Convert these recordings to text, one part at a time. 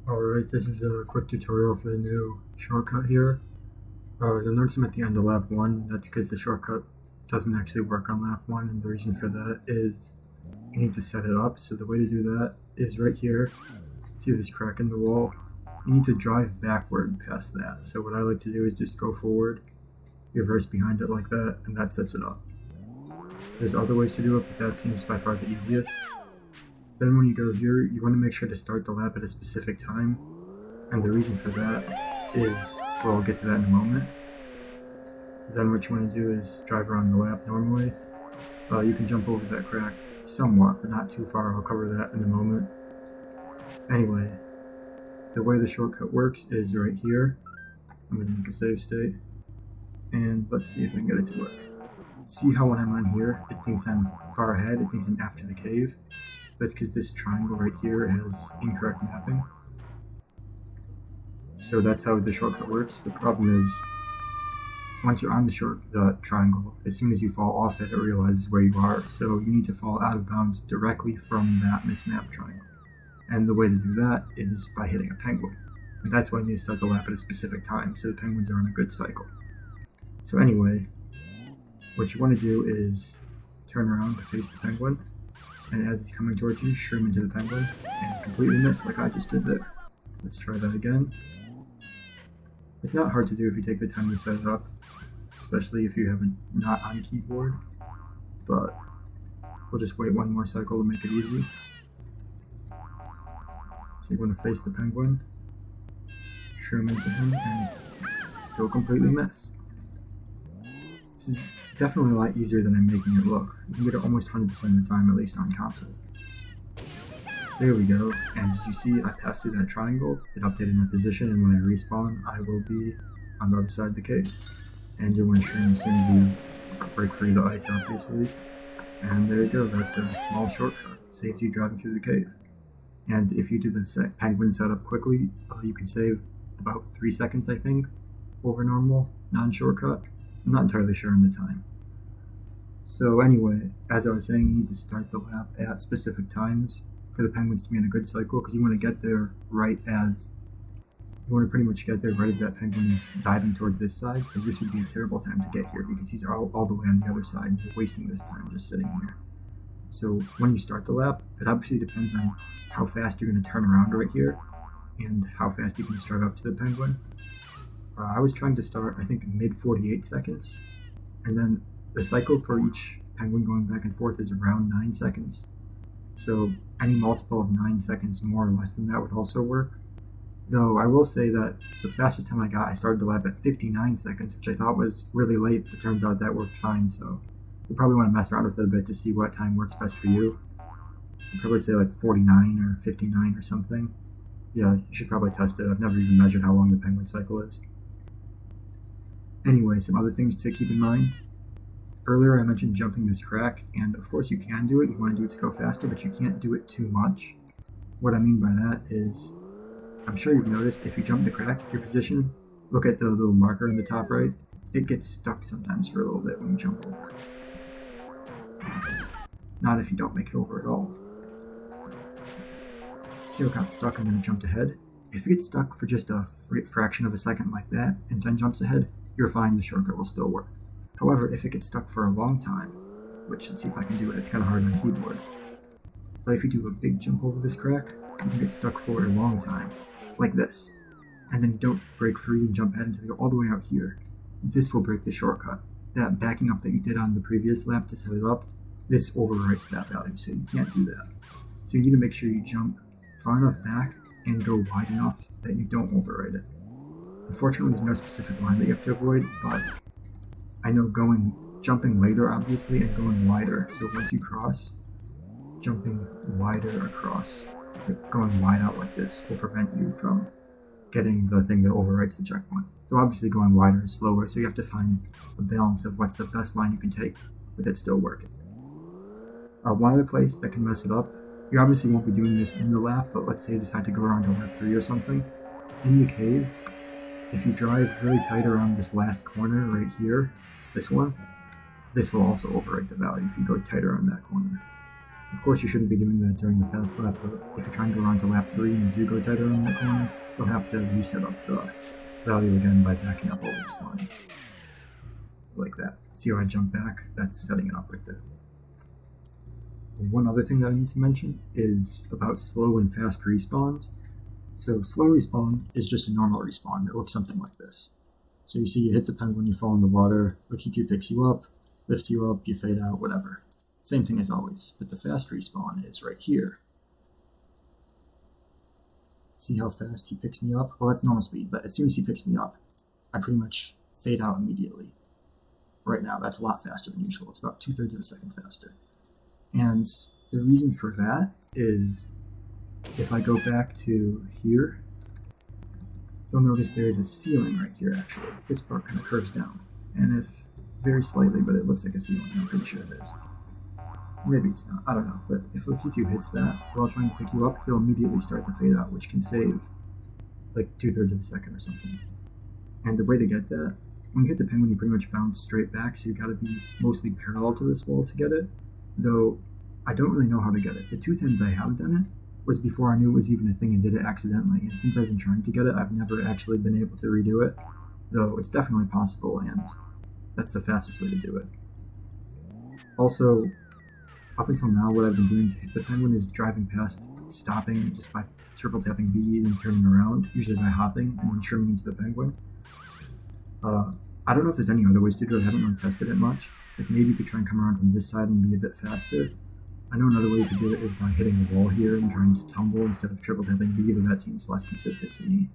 Alright, this is a quick tutorial for the new shortcut here. You'll notice I'm at the end of lap 1. That's because the shortcut doesn't actually work on lap 1, and the reason for that is you need to set it up. So the way to do that is right here. See this crack in the wall? You need to drive backward past that. So what I like to do is just go forward, reverse behind it like that, and that sets it up. There's other ways to do it, but that seems by far the easiest. Then when you go here, you want to make sure to start the lap at a specific time, and the reason for that is, well, I'll get to that in a moment. Then what you want to do is drive around the lap normally. You can jump over that crack somewhat, but not too far. I'll cover that in a moment. Anyway, the way the shortcut works is right here. I'm going to make a save state, and let's see if I can get it to work. See how when I'm on here, it thinks I'm far ahead, it thinks I'm after the cave? That's because this triangle right here has incorrect mapping. So that's how the shortcut works. The problem is, once you're on the triangle, as soon as you fall off it, it realizes where you are. So you need to fall out of bounds directly from that mismapped triangle. And the way to do that is by hitting a penguin. And that's why you need to start the lap at a specific time, so the penguins are on a good cycle. So anyway, what you want to do is turn around to face the penguin, and as he's coming towards you, shroom into the penguin, and completely miss like I just did there. Let's try that again. It's not hard to do if you take the time to set it up, especially if you have a not on keyboard, but we'll just wait one more cycle to make it easy. So you want to face the penguin, shroom into him, and still completely miss. This is definitely a lot easier than I'm making it look. You can get it almost 100% of the time, at least on console. There we go, and as you see, I passed through that triangle, it updated my position, and when I respawn, I will be on the other side of the cave. And you'll win stream as soon as you break free of the ice, obviously. And there you go, that's a small shortcut. It saves you driving through the cave. And if you do the penguin setup quickly, you can save about 3 seconds, I think, over normal, non-shortcut. I'm not entirely sure on the time. So anyway, as I was saying, you need to start the lap at specific times for the penguins to be in a good cycle, because you want to get there right as pretty much get there right as that penguin is diving towards this side. So this would be a terrible time to get here because he's all the way on the other side and you're wasting this time just sitting here. So when you start the lap, it obviously depends on how fast you're going to turn around right here and how fast you can just drive up to the penguin. I was trying to start, I think, mid 48 seconds, and then the cycle for each penguin going back and forth is around 9 seconds. So any multiple of 9 seconds more or less than that would also work. Though I will say that the fastest time I started the lap at 59 seconds, which I thought was really late, but it turns out that worked fine, so you probably want to mess around with it a bit to see what time works best for you. I'd probably say like 49 or 59 or something. Yeah, you should probably test it. I've never even measured how long the penguin cycle is. Anyway, some other things to keep in mind. Earlier I mentioned jumping this crack, and of course you can do it. You want to do it to go faster, but you can't do it too much. What I mean by that is, I'm sure you've noticed if you jump the crack, your position, look at the little marker in the top right, it gets stuck sometimes for a little bit when you jump over. And not if you don't make it over at all. See how it got stuck and then it jumped ahead? If it gets stuck for just a fraction of a second like that, and then jumps ahead, you're fine, the shortcut will still work. However, if it gets stuck for a long time, which let's see if I can do it, it's kind of hard on keyboard. But if you do a big jump over this crack, you can get stuck for a long time, like this. And then you don't break free and jump ahead until you go all the way out here. This will break the shortcut. That backing up that you did on the previous lap to set it up, this overwrites that value, so you can't do that. So you need to make sure you jump far enough back and go wide enough that you don't overwrite it. Unfortunately, there's no specific line that you have to avoid, but I know jumping later, obviously, and going wider. So once you cross, jumping wider across, like going wide out like this, will prevent you from getting the thing that overwrites the checkpoint. Though obviously going wider is slower, so you have to find a balance of what's the best line you can take with it still working. One other place that can mess it up, you obviously won't be doing this in the lap, but let's say you decide to go around to lap 3 or something. In the cave, if you drive really tight around this last corner right here, this one, this will also overwrite the value if you go tight around that corner. Of course, you shouldn't be doing that during the fast lap, but if you try and go around to lap 3 and you do go tighter on that corner, you'll have to reset up the value again by backing up over this line. Like that. See how I jump back? That's setting it up right there. And one other thing that I need to mention is about slow and fast respawns. So slow respawn is just a normal respawn. It looks something like this. So you see you hit the penguin, you fall in the water, Lakitu picks you up, lifts you up, you fade out, whatever. Same thing as always, but the fast respawn is right here. See how fast he picks me up? Well, that's normal speed, but as soon as he picks me up, I pretty much fade out immediately. Right now, that's a lot faster than usual. It's about 2/3 of a second faster. And the reason for that is if I go back to here, you'll notice there is a ceiling right here, actually. This part kind of curves down. And if, very slightly, but it looks like a ceiling, I'm pretty sure it is. Maybe it's not, I don't know. But if Lakitu hits that while trying to pick you up, he'll immediately start the fade out, which can save like 2/3 of a second or something. And the way to get that, when you hit the penguin, you pretty much bounce straight back, so you gotta be mostly parallel to this wall to get it. Though, I don't really know how to get it. The 2 times I have done it was before I knew it was even a thing and did it accidentally. And since I've been trying to get it, I've never actually been able to redo it. Though, it's definitely possible, and that's the fastest way to do it. Also, up until now, what I've been doing to hit the penguin is driving past, stopping just by triple tapping B and then turning around, usually by hopping and then trimming into the penguin. I don't know if there's any other ways to do it. I haven't really tested it much. Like maybe you could try and come around from this side and be a bit faster. I know another way you could do it is by hitting the wall here and trying to tumble instead of triple tapping B, though that seems less consistent to me.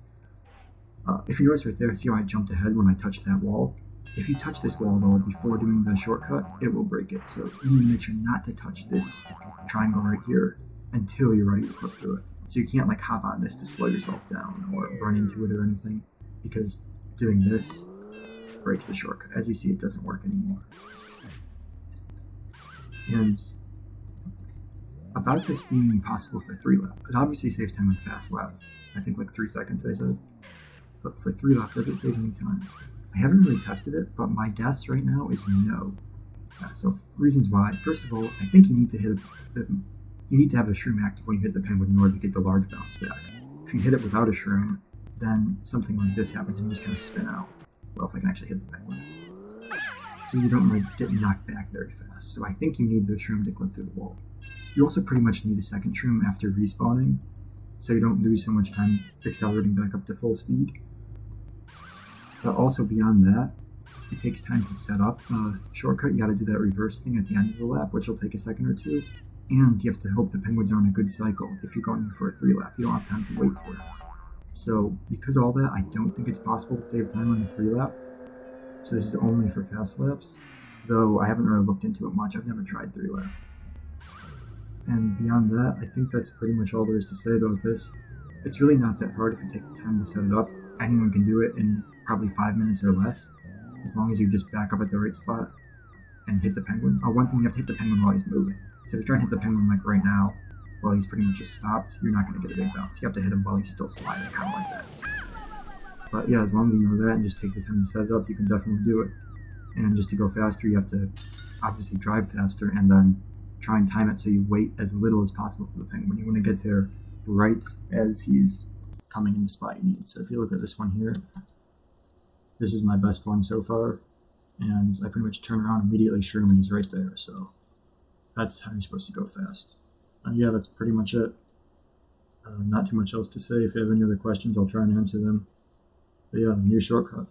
If you notice right there, see how I jumped ahead when I touched that wall? If you touch this wall though before doing the shortcut, it will break it. So you need to make sure not to touch this triangle right here until you're ready to clip through it. So you can't like hop on this to slow yourself down or run into it or anything, because doing this breaks the shortcut. As you see, it doesn't work anymore. And about this being possible for 3 lap, it obviously saves time on fast lap. I think like 3 seconds I said. But for 3 lap, does it save any time? I haven't really tested it, but my guess right now is no. So reasons why. First of all, I think you need to have the shroom active when you hit the penguin in order to get the large bounce back. If you hit it without a shroom, then something like this happens and you just kind of spin out. Well, if I can actually hit the penguin. So you don't like get knocked back very fast. So I think you need the shroom to clip through the wall. You also pretty much need a second shroom after respawning, so you don't lose so much time accelerating back up to full speed. But also beyond that, it takes time to set up the shortcut. You gotta do that reverse thing at the end of the lap, which will take a second or two. And you have to hope the penguins are on a good cycle if you're going for a 3 lap. You don't have time to wait for it. So because of all that, I don't think it's possible to save time on the 3 lap. So this is only for fast laps, though I haven't really looked into it much. I've never tried 3 lap. And beyond that, I think that's pretty much all there is to say about this. It's really not that hard if you take the time to set it up. Anyone can do it in probably 5 minutes or less, as long as you just back up at the right spot and hit the penguin. Oh, one thing, you have to hit the penguin while he's moving. So if you're trying to hit the penguin like right now, while he's pretty much just stopped, you're not going to get a big bounce. You have to hit him while he's still sliding, kind of like that. But yeah, as long as you know that and just take the time to set it up, you can definitely do it. And just to go faster, you have to obviously drive faster and then try and time it so you wait as little as possible for the penguin. You want to get there right as he's coming in the spot you need. So if you look at this one here, this is my best one so far, and I pretty much turn around immediately, shroom, and he's right there. So that's how you're supposed to go fast. Yeah, that's pretty much it. Not too much else to say. If you have any other questions, I'll try and answer them. But yeah, new shortcut.